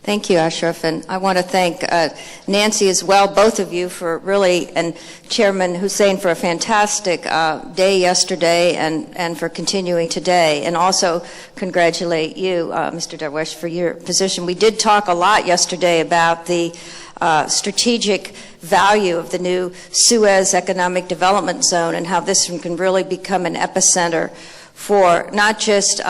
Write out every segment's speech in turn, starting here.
Thank you, Ashraf, and I want to thank Nancy as well, both of you, for really, and Chairman Hussein for a fantastic day yesterday and for continuing today, and also congratulate you, Mr. Darwish, for your position. We did talk a lot yesterday about the strategic value of the new Suez Economic Development Zone and how this can really become an epicenter for not just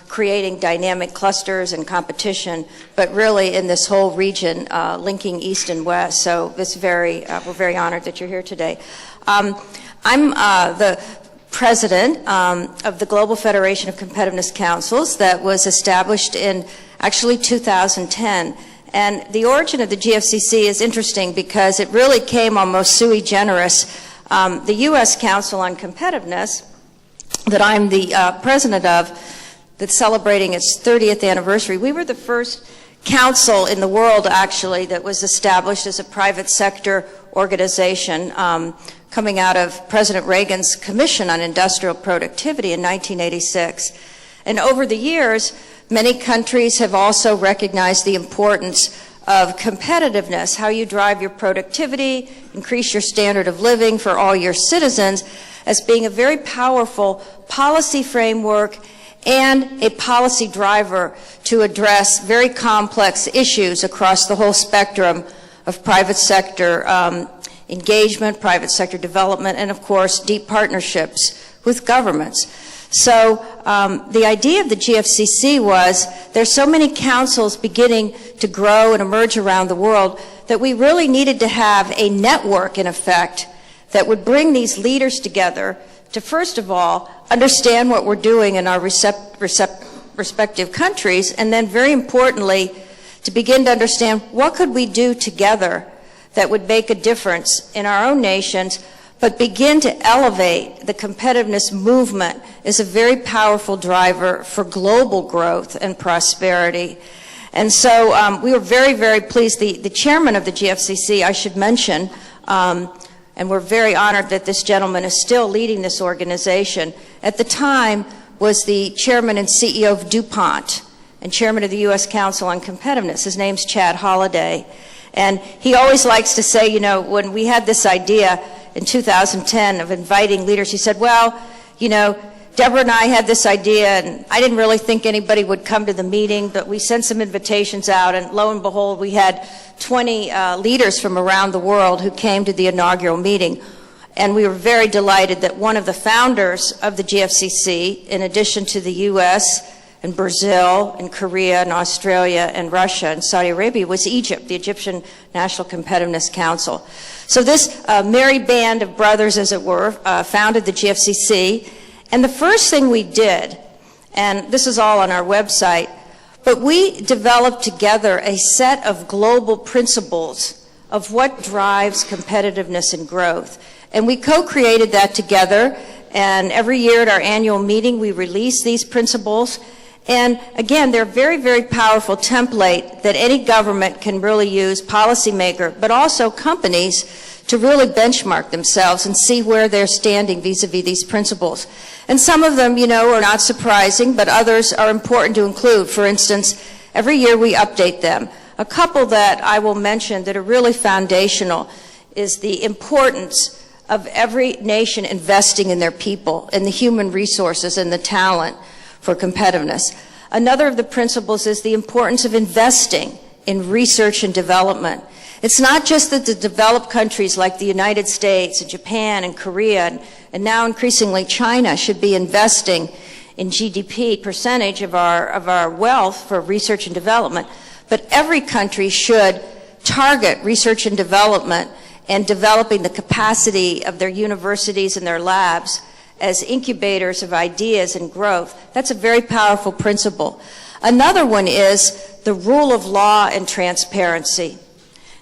creating dynamic clusters and competition, but really in this whole region, linking East and West. So we're very honored that you're here today. I'm the president of the Global Federation of Competitiveness Councils that was established in actually 2010. And the origin of the GFCC is interesting because it really came almost sui generis. The U.S. Council on Competitiveness that I'm the president of, that's celebrating its 30th anniversary. We were the first council in the world, actually, that was established as a private sector organization coming out of President Reagan's Commission on Industrial Productivity in 1986. And over the years, many countries have also recognized the importance of competitiveness, how you drive your productivity, increase your standard of living for all your citizens, as being a very powerful policy framework and a policy driver to address very complex issues across the whole spectrum of private sector engagement, private sector development, and of course deep partnerships with governments. So the idea of the GFCC was there's so many councils beginning to grow and emerge around the world that we really needed to have a network, in effect, that would bring these leaders together to, first of all, understand what we're doing in our respective countries, and then, very importantly, to begin to understand what could we do together that would make a difference in our own nations, but begin to elevate the competitiveness movement as a very powerful driver for global growth and prosperity. And so we were very, very pleased. The chairman of the GFCC, I should mention, and we're very honored that this gentleman is still leading this organization, at the time was the chairman and CEO of DuPont and chairman of the U.S. Council on Competitiveness. His name's Chad Holliday. And he always likes to say, you know, when we had this idea in 2010 of inviting leaders, he said, well, you know, Deborah and I had this idea, and I didn't really think anybody would come to the meeting, but we sent some invitations out, and lo and behold, we had 20 leaders from around the world who came to the inaugural meeting. And we were very delighted that one of the founders of the GFCC, in addition to the U.S. and Brazil and Korea and Australia and Russia and Saudi Arabia, was Egypt, the Egyptian National Competitiveness Council. So this merry band of brothers, as it were, founded the GFCC. And the first thing we did, and this is all on our website, but we developed together a set of global principles of what drives competitiveness and growth. And we co-created that together, and every year at our annual meeting we release these principles. And again, they're a very, very powerful template that any government can really use, policymaker, but also companies, to really benchmark themselves and see where they're standing vis-a-vis these principles. And some of them, you know, are not surprising, but others are important to include. For instance, every year we update them. A couple that I will mention that are really foundational is the importance of every nation investing in their people, in the human resources and the talent for competitiveness. Another of the principles is the importance of investing in research and development. It's not just that the developed countries like the United States and Japan and Korea and now increasingly China should be investing in GDP percentage of our wealth for research and development, but every country should target research and development and developing the capacity of their universities and their labs as incubators of ideas and growth. That's a very powerful principle. Another one is the rule of law and transparency.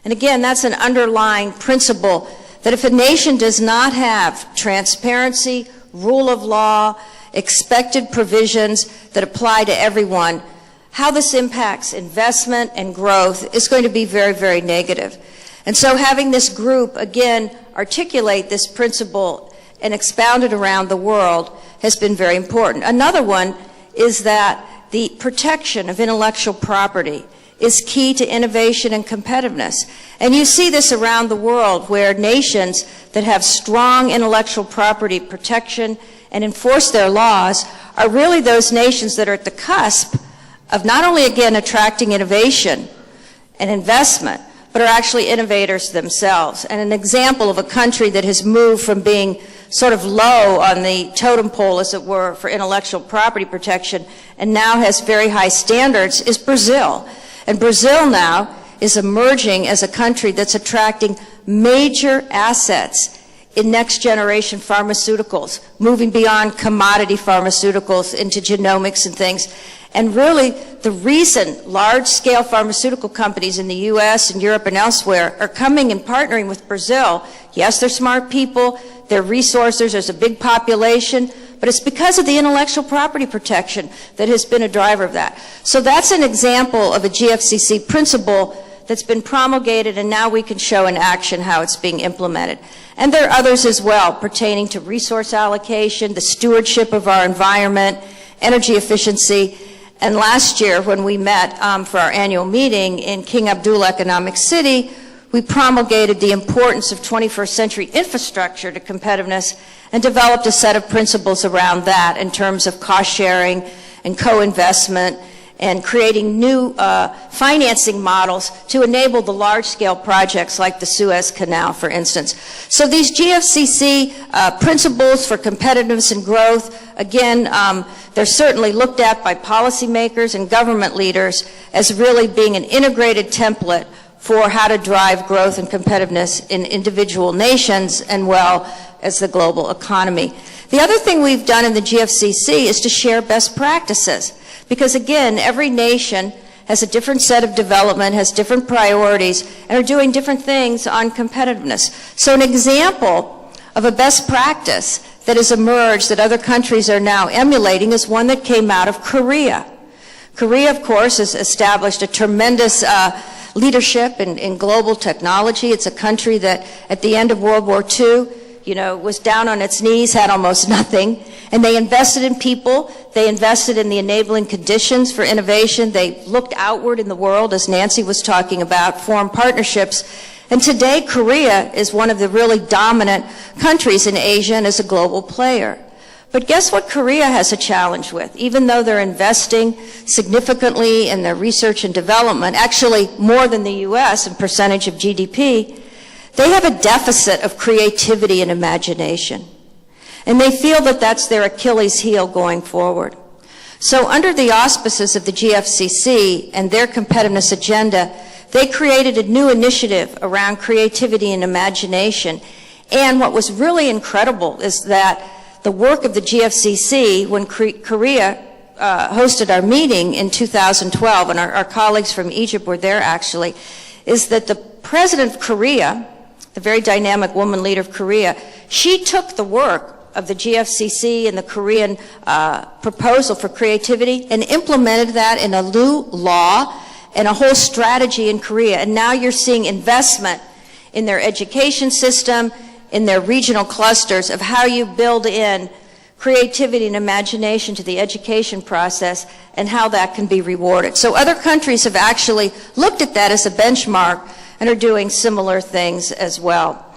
And again, that's an underlying principle that if a nation does not have transparency, rule of law, expected provisions that apply to everyone, how this impacts investment and growth is going to be very, very negative. And so having this group, again, articulate this principle and expound it around the world has been very important. Another one is that the protection of intellectual property is key to innovation and competitiveness. And you see this around the world where nations that have strong intellectual property protection and enforce their laws are really those nations that are at the cusp of not only, again, attracting innovation and investment, but are actually innovators themselves. And an example of a country that has moved from being sort of low on the totem pole, as it were, for intellectual property protection, and now has very high standards, is Brazil. And Brazil now is emerging as a country that's attracting major assets in next-generation pharmaceuticals, moving beyond commodity pharmaceuticals into genomics and things. And really, the reason large-scale pharmaceutical companies in the U.S. and Europe and elsewhere are coming and partnering with Brazil, yes, they're smart people, they're resources, there's a big population, but it's because of the intellectual property protection that has been a driver of that. So that's an example of a GFCC principle that's been promulgated, and now we can show in action how it's being implemented. And there are others as well, pertaining to resource allocation, the stewardship of our environment, energy efficiency. And last year, when we met for our annual meeting in King Abdullah Economic City, we promulgated the importance of 21st century infrastructure to competitiveness and developed a set of principles around that in terms of cost sharing and co-investment and creating new financing models to enable the large-scale projects like the Suez Canal, for instance. So these GFCC principles for competitiveness and growth, again, they're certainly looked at by policymakers and government leaders as really being an integrated template for how to drive growth and competitiveness in individual nations and, well, as the global economy. The other thing we've done in the GFCC is to share best practices. Because again, every nation has a different set of development, has different priorities, and are doing different things on competitiveness. So an example of a best practice that has emerged that other countries are now emulating is one that came out of Korea. Korea, of course, has established a tremendous leadership in global technology. It's a country that at the end of World War II, was down on its knees, had almost nothing, and they invested in people, they invested in the enabling conditions for innovation, they looked outward in the world, as Nancy was talking about, formed partnerships, and today Korea is one of the really dominant countries in Asia and is a global player. But guess what Korea has a challenge with? Even though they're investing significantly in their research and development, actually more than the U.S. in percentage of GDP, they have a deficit of creativity and imagination. And they feel that that's their Achilles heel going forward. So under the auspices of the GFCC and their competitiveness agenda, they created a new initiative around creativity and imagination. And what was really incredible is that the work of the GFCC, when Korea hosted our meeting in 2012, and our colleagues from Egypt were there actually, is that the president of Korea, the very dynamic woman leader of Korea, she took the work of the GFCC and the Korean proposal for creativity and implemented that in a new law and a whole strategy in Korea. And now you're seeing investment in their education system, in their regional clusters of how you build in creativity and imagination to the education process and how that can be rewarded. So other countries have actually looked at that as a benchmark and are doing similar things as well.